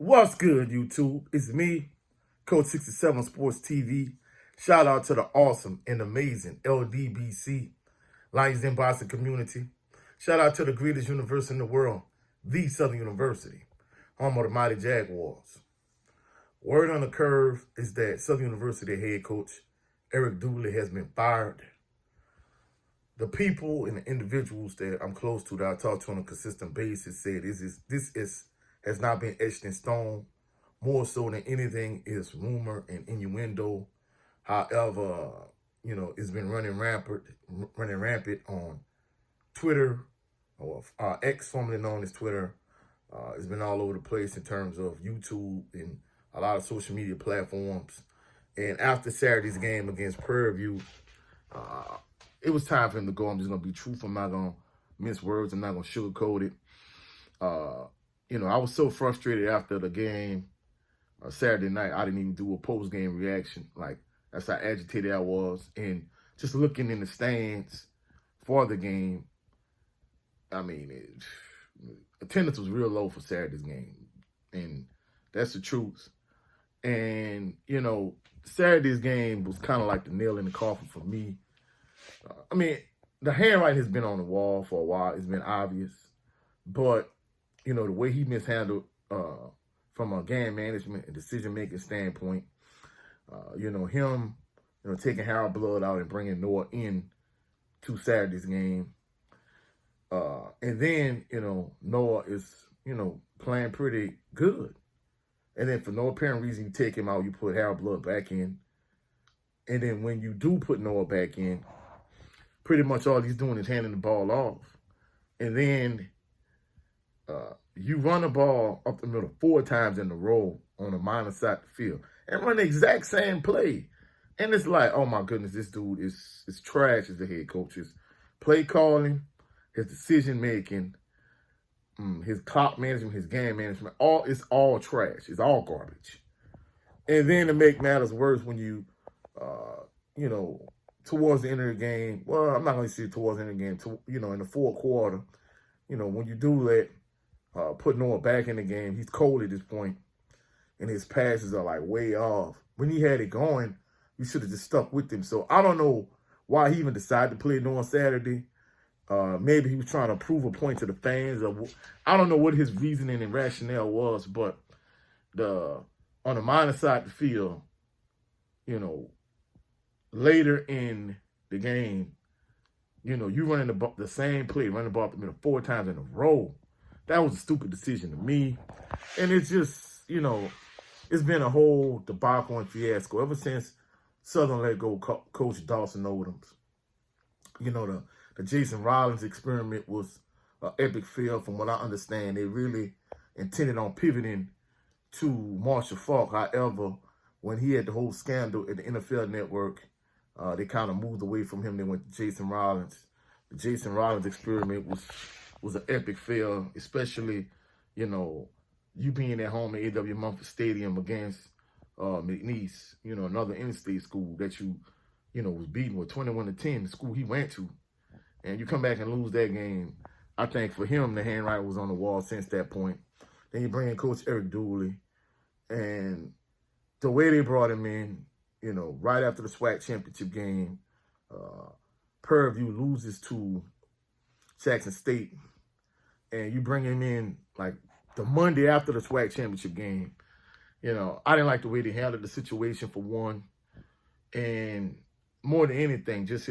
What's good, YouTube? It's me, Coach 67 Sports TV. Shout out to the awesome and amazing LDBC, Lions Den Boston community. Shout out to the greatest university in the world, the Southern University, home of the mighty Jaguars. Word on the curve is that Southern University head coach Eric Dooley has been fired. The people and the individuals that I'm close to, that I talk to on a consistent basis, say this has not been etched in stone. More so than anything is rumor and innuendo. However, it's been running rampant on Twitter, or X, formerly known as Twitter. It's been all over the place in terms of YouTube and a lot of social media platforms. And after Saturday's game against Prairie View, it was time for him to go. I'm just going to be truthful. I'm not going to mince words. I'm not going to sugarcoat it. I was so frustrated after the game Saturday night. I didn't even do a post-game reaction. Like, that's how agitated I was. And just looking in the stands for the game, attendance was real low for Saturday's game. And that's the truth. And, Saturday's game was kind of like the nail in the coffin for me. The handwriting has been on the wall for a while. It's been obvious. But, the way he mishandled from a game management and decision-making standpoint, him, taking Harold Blood out and bringing Noah in to Saturday's game. And then, Noah is, playing pretty good. And then for no apparent reason, you take him out, you put Harold Blood back in. And then when you do put Noah back in, pretty much all he's doing is handing the ball off. And then you run the ball up the middle 4 times in a row on a minor side of the field and run the exact same play. And it's like, oh my goodness, this dude is trash as the head coach. His play calling, his decision making, his clock management, his game management, it's all trash. It's all garbage. And then to make matters worse, when you, towards the end of the game, well, I'm not going to say towards the end of the game, in the fourth quarter, when you do let put Noah back in the game, he's cold at this point, and his passes are like way off. When he had it going, you should have just stuck with him. So I don't know why he even decided to play Noah on Saturday. Maybe he was trying to prove a point to the fans. I don't know what his reasoning and rationale was, but on the minor side of the field, later in the game, you running the same play, running the ball up the middle 4 times in a row. That was a stupid decision to me. And it's just, it's been a whole debacle and fiasco ever since Southern let go Coach Dawson Odoms. The Jason Rollins experiment was an epic fail from what I understand. They really intended on pivoting to Marshall Faulk. However, when he had the whole scandal at the NFL Network, they kind of moved away from him. They went to Jason Rollins. The Jason Rollins experiment was an epic fail, especially, you being at home at A.W. Mumford Stadium against McNeese, another in-state school that you was beating with 21-10, the school he went to. And you come back and lose that game. I think for him, the handwriting was on the wall since that point. Then you bring in Coach Eric Dooley. And the way they brought him in, right after the SWAC championship game, Prairie View loses to Jackson State. And you bring him in like the Monday after the SWAC championship game. I didn't like the way they handled the situation, for one. And more than anything, just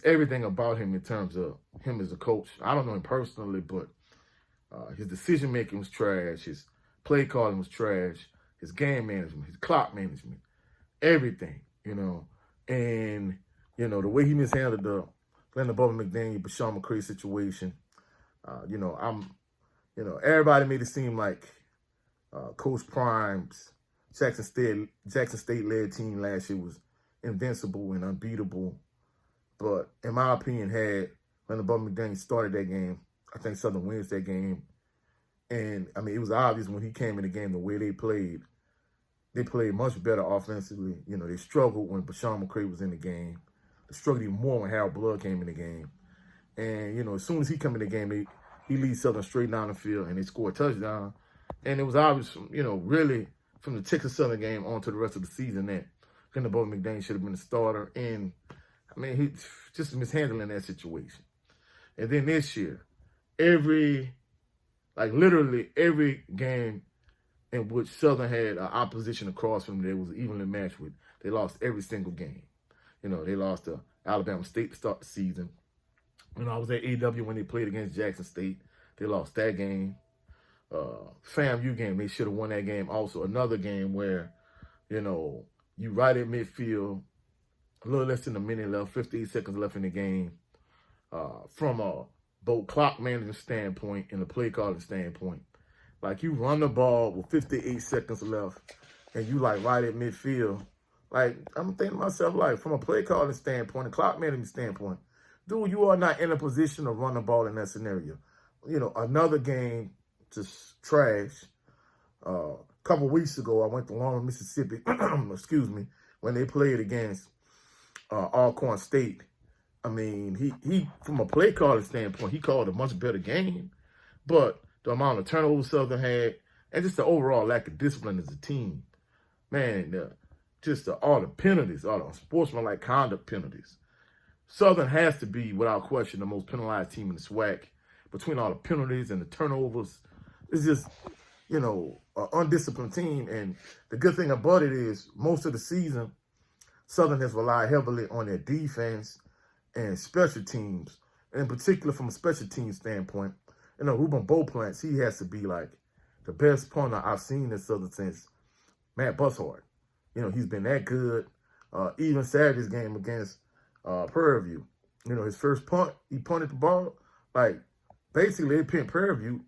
everything about him in terms of him as a coach. I don't know him personally, but his decision-making was trash. His play calling was trash. His game management, his clock management, everything, And, the way he mishandled the Glenda Bubba McDaniel, Bashawn McCray situation, everybody made it seem like Coach Prime's Jackson State-led team last year was invincible and unbeatable. But in my opinion, had Glenda Bubba McDaniel started that game, I think Southern wins that game. And, it was obvious when he came in the game, the way they played much better offensively. They struggled when Bashawn McCray was in the game. They struggled even more when Harold Blood came in the game. And, as soon as he came in the game, he leads Southern straight down the field, and they score a touchdown. And it was obvious, really from the Texas Southern game on to the rest of the season that Kendall Bolden McDaniel should have been a starter. And, I mean, he just mishandling that situation. And then this year, literally every game in which Southern had an opposition across from them they was evenly matched with, they lost every single game. They lost to Alabama State to start the season. I was at AW when they played against Jackson State. They lost that game. FAMU game, they should have won that game also. Another game where, you right at midfield, a little less than a minute left, 58 seconds left in the game. From a both clock management standpoint and a play calling standpoint, like you run the ball with 58 seconds left and you like right at midfield. Like, I'm thinking to myself, like, from a play calling standpoint, a clock management standpoint, dude, you are not in a position to run the ball in that scenario. Another game, just trash. A couple weeks ago, I went to Lawrence, Mississippi, excuse me, when they played against Alcorn State. I mean, he from a play calling standpoint, he called a much better game. But the amount of turnovers Southern had, and just the overall lack of discipline as a team, man, all the penalties, all the sportsmanlike conduct penalties. Southern has to be, without question, the most penalized team in the SWAC. Between all the penalties and the turnovers, it's just, an undisciplined team. And the good thing about it is most of the season, Southern has relied heavily on their defense and special teams. And in particular, from a special team standpoint, Ruben Beauplant, he has to be like the best punter I've seen in Southern since Matt Bushard. He's been that good. Even Saturday's game against Prairie View, his first punt, he punted the ball, like, basically, they pinned Prairie View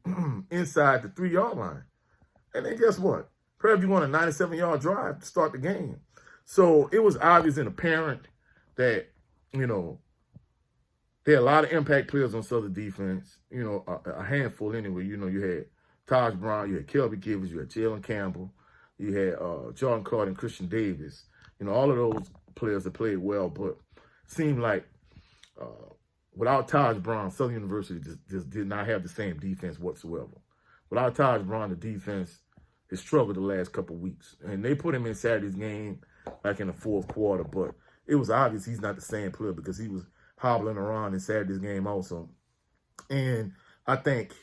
inside the 3-yard line. And then guess what? Prairie View won a 97-yard drive to start the game. So it was obvious and apparent that, there are a lot of impact players on Southern defense, a handful anyway. You had Taj Brown, you had Kelby Givers, you had Jalen Campbell, you had Jordan Carter and Christian Davis. All of those players that played well, but seemed like without Taj Brown, Southern University just did not have the same defense whatsoever. Without Taj Brown, the defense has struggled the last couple of weeks. And they put him in Saturday's game like in the fourth quarter, but it was obvious he's not the same player because he was hobbling around in Saturday's game also. And I think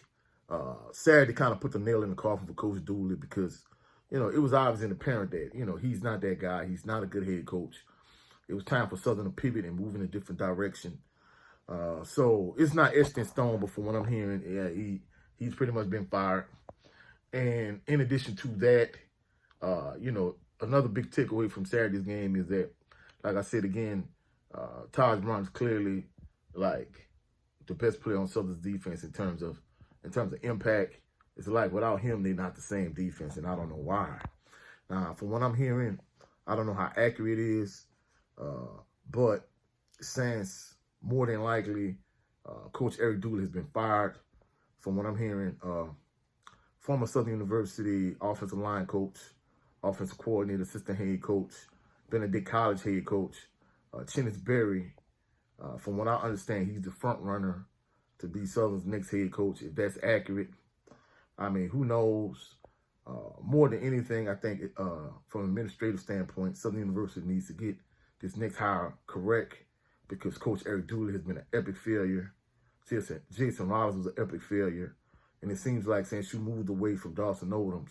Saturday kind of put the nail in the coffin for Coach Dooley because, it was obvious and apparent that, he's not that guy. He's not a good head coach. It was time for Southern to pivot and move in a different direction. So it's not etched in stone, but from what I'm hearing, yeah, he's pretty much been fired. And in addition to that, another big takeaway from Saturday's game is that, like I said again, Taj Brown is clearly like the best player on Southern's defense in terms of impact. It's like without him, they're not the same defense, and I don't know why. From what I'm hearing, I don't know how accurate it is, but since more than likely Coach Eric Dooley has been fired, from what I'm hearing, former Southern University offensive line coach, offensive coordinator, assistant head coach, Benedict College head coach, Chennis Berry, from what I understand, he's the front runner to be Southern's next head coach, if that's accurate. I mean, who knows? More than anything, I think from an administrative standpoint, Southern University needs to get this next hire correct because Coach Eric Dooley has been an epic failure. Jason Rollins was an epic failure. And it seems like since you moved away from Dawson Odoms,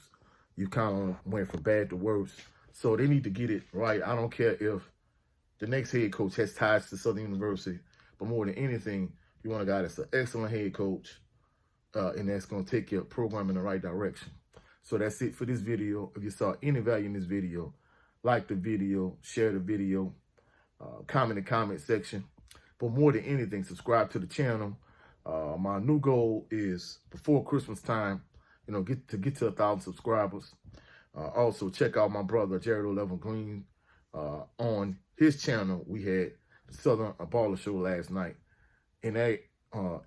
you kind of went from bad to worse. So they need to get it right. I don't care if the next head coach has ties to Southern University, but more than anything, you want a guy that's an excellent head coach, and that's going to take your program in the right direction. So that's it for this video. If you saw any value in this video, like the video, share the video, comment in the comment section. But more than anything, subscribe to the channel. My new goal is before Christmas time, get to 1,000 subscribers. Also, check out my brother, Jared 11 Green. On his channel, we had the Southern Baller Show last night. In that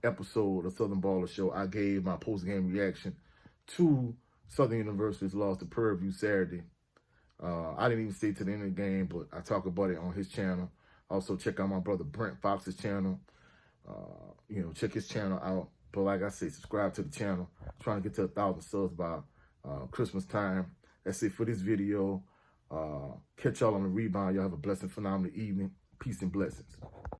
episode of Southern Baller Show, I gave my post-game reaction to Southern University's loss to Prairie View Saturday. I didn't even stay to the end of the game, but I talk about it on his channel. Also, check out my brother Brent Fox's channel. Check his channel out. But like I said, subscribe to the channel. I'm trying to get to 1,000 subs by Christmas time. That's it for this video. Catch y'all on the rebound. Y'all have a blessed, phenomenal evening. Peace and blessings.